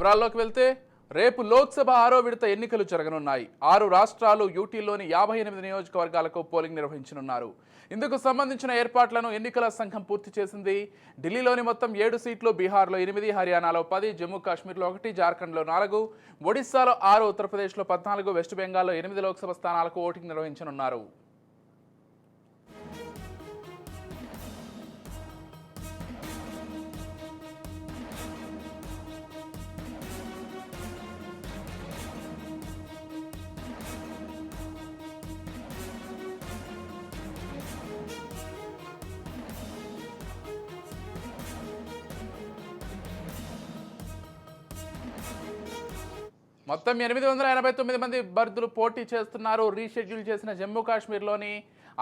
వివరాల్లోకి వెళ్తే రేపు లోక్సభ 6వ విడత ఎన్నికలు జరగనున్నాయి. 6 రాష్ట్రాలు యూటీలోని 58 నియోజకవర్గాలకు పోలింగ్ నిర్వహించనున్నారు. ఇందుకు సంబంధించిన ఏర్పాట్లను ఎన్నికల సంఘం పూర్తి చేసింది. ఢిల్లీలోని మొత్తం 7 సీట్లు, బీహార్లో 8, హర్యానాలో 10, జమ్మూ కాశ్మీర్లో 1, జార్ఖండ్లో 4, ఒడిశాలో 6, ఉత్తరప్రదేశ్లో 14, వెస్ట్ బెంగాల్లో 8 లోక్సభ స్థానాలకు ఓటింగ్ నిర్వహించనున్నారు. మొత్తం 889 మంది అభ్యర్థులు పోటీ చేస్తున్నారు. రీషెడ్యూల్ చేసిన జమ్మూ కాశ్మీర్లోని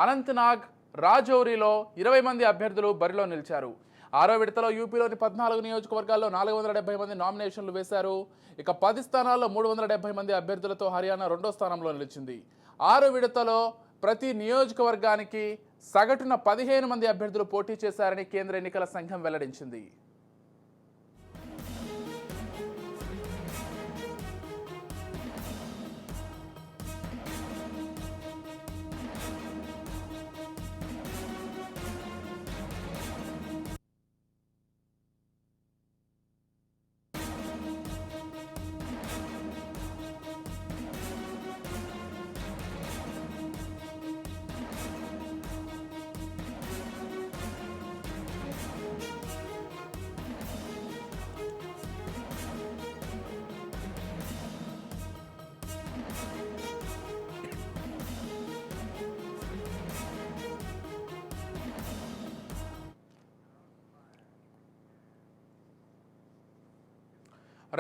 అనంతనాగ్, రాజౌరిలో 20 మంది అభ్యర్థులు బరిలో నిలిచారు. 6వ విడతలో యూపీలోని 14 నియోజకవర్గాల్లో 470 మంది నామినేషన్లు వేశారు. ఇక 10 స్థానాల్లో 370 మంది అభ్యర్థులతో హర్యానా 2వ స్థానంలో నిలిచింది. 6వ విడతలో ప్రతి నియోజకవర్గానికి సగటున 15 మంది అభ్యర్థులు పోటీ చేశారని కేంద్ర ఎన్నికల సంఘం వెల్లడించింది.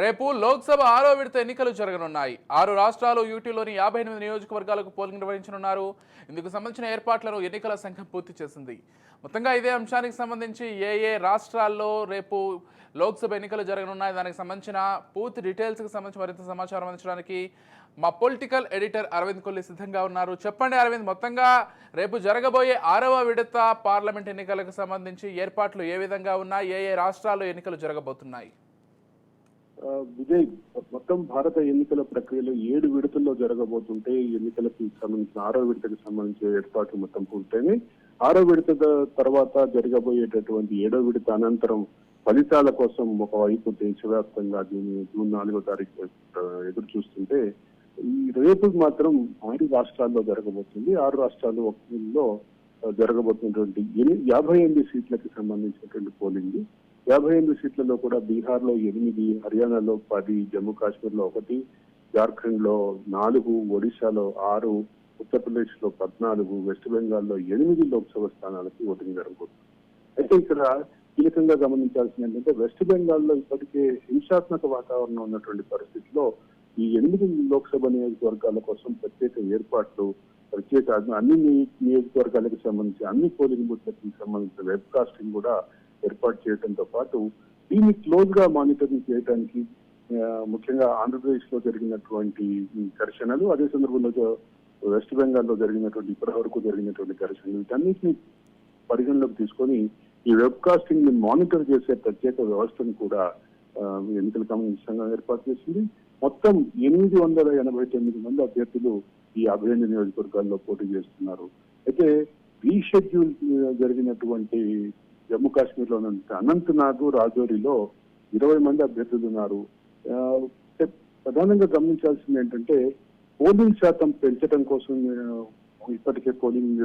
రేపు లోక్సభ 6వ విడత ఎన్నికలు జరగనున్నాయి. 6 రాష్ట్రాలు యూటీలోని 58 నియోజకవర్గాలకు పోలింగ్ నిర్వహించనున్నారు. ఇందుకు సంబంధించిన ఏర్పాట్లను ఎన్నికల సంఘం పూర్తి చేసింది. మొత్తంగా ఇదే అంశానికి సంబంధించి ఏ రాష్ట్రాల్లో రేపు లోక్సభ ఎన్నికలు జరగనున్నాయి, దానికి సంబంధించిన పూర్తి డీటెయిల్స్కి సంబంధించి మరింత సమాచారం అందించడానికి మా పొలిటికల్ ఎడిటర్ అరవింద్ కొల్లి సిద్ధంగా ఉన్నారు. చెప్పండి అరవింద్, మొత్తంగా రేపు జరగబోయే 6వ విడత పార్లమెంట్ ఎన్నికలకు సంబంధించి ఏర్పాట్లు ఏ విధంగా ఉన్నాయి, ఏ రాష్ట్రాల్లో ఎన్నికలు జరగబోతున్నాయి? విజయ్, మొత్తం భారత ఎన్నికల ప్రక్రియలో 7 విడతల్లో జరగబోతుంటే ఎన్నికలకు సంబంధించిన 6వ విడతకు సంబంధించిన ఏర్పాట్లు మొత్తం పూర్తయినాయి. 6వ విడత తర్వాత జరగబోయేటటువంటి 7వ విడత అనంతరం ఫలితాల కోసం ఒకవైపు దేశవ్యాప్తంగా జూన్ 4వ తారీఖు ఎదురు చూస్తుంటే, ఈ రేపు మాత్రం 6 రాష్ట్రాల్లో జరగబోతుంది. 6 రాష్ట్రాల్లో జరగబోతున్నటువంటి 58 సీట్లకు సంబంధించినటువంటి పోలింగ్. 58 సీట్లలో కూడా బీహార్లో 8, హర్యానాలో 10, జమ్మూ కాశ్మీర్లో 1, జార్ఖండ్లో 4, ఒడిశాలో 6, ఉత్తరప్రదేశ్లో 14, వెస్ట్ బెంగాల్లో 8 లోక్సభ స్థానాలకు ఓటింగ్ జరగబోతుంది. అయితే ఇక్కడ కీలకంగా గమనించాల్సింది ఏంటంటే, వెస్ట్ బెంగాల్లో ఇప్పటికే హింసాత్మక వాతావరణం ఉన్నటువంటి పరిస్థితిలో ఈ 8 లోక్సభ నియోజకవర్గాల కోసం ప్రత్యేక ఏర్పాట్లు, అన్ని నియోజకవర్గాలకు సంబంధించి అన్ని పోలింగ్ బూత్లకు సంబంధించిన వెబ్ కాస్టింగ్ కూడా ఏర్పాటు చేయడంతో పాటు దీన్ని క్లోజ్ గా మానిటరింగ్ చేయడానికి ముఖ్యంగా ఆంధ్రప్రదేశ్ లో జరిగినటువంటి ఘర్షణలు, అదే సందర్భంలో వెస్ట్ బెంగాల్లో జరిగినటువంటి ఇప్పటి వరకు జరిగినటువంటి ఘర్షణలు, వీటన్నిటిని పరిగణలోకి తీసుకొని ఈ వెబ్ కాస్టింగ్ ని మానిటర్ చేసే ప్రత్యేక వ్యవస్థను కూడా ఎన్నికల కమిషన్ సంఘం ఏర్పాటు చేసింది. మొత్తం 889 మంది అభ్యర్థులు ఈ 58 నియోజకవర్గాల్లో పోటీ చేస్తున్నారు. అయితే రీషెడ్యూల్ జరిగినటువంటి జమ్మూ కాశ్మీర్ లో అనంతనాగ్, రాజౌరిలో 20 మంది అభ్యర్థులు ఉన్నారు. ప్రధానంగా గమనించాల్సింది ఏంటంటే, పోలింగ్ శాతం పెంచడం కోసం ఇప్పటికే పోలింగ్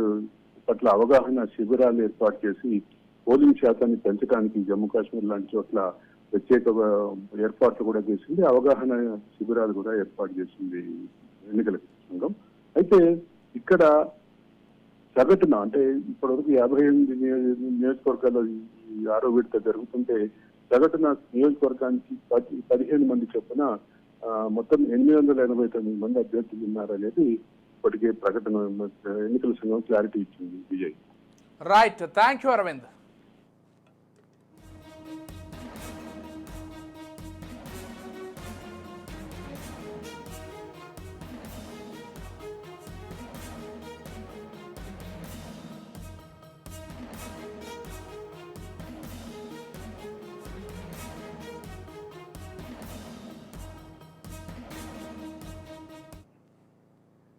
పట్ల అవగాహన శిబిరాలు ఏర్పాటు చేసి పోలింగ్ శాతాన్ని పెంచడానికి జమ్మూ కాశ్మీర్ లాంటి చోట్ల ప్రత్యేక ఏర్పాట్లు కూడా చేసింది. అవగాహన శిబిరాలు కూడా ఏర్పాటు చేసింది ఎన్నికల సంఘం. అయితే ఇక్కడ సగటున అంటే ఇప్పటివరకు 58 నియోజకవర్గాల్లో 6వ విడత జరుగుతుంటే సగటున నియోజకవర్గానికి 15 మంది చొప్పున మొత్తం 889 మంది అభ్యర్థులు ఉన్నారనేది ఇప్పటికే ప్రకటన ఎన్నికల సంఘం క్లారిటీ ఇచ్చింది. Vijay, right, thank you Arvind.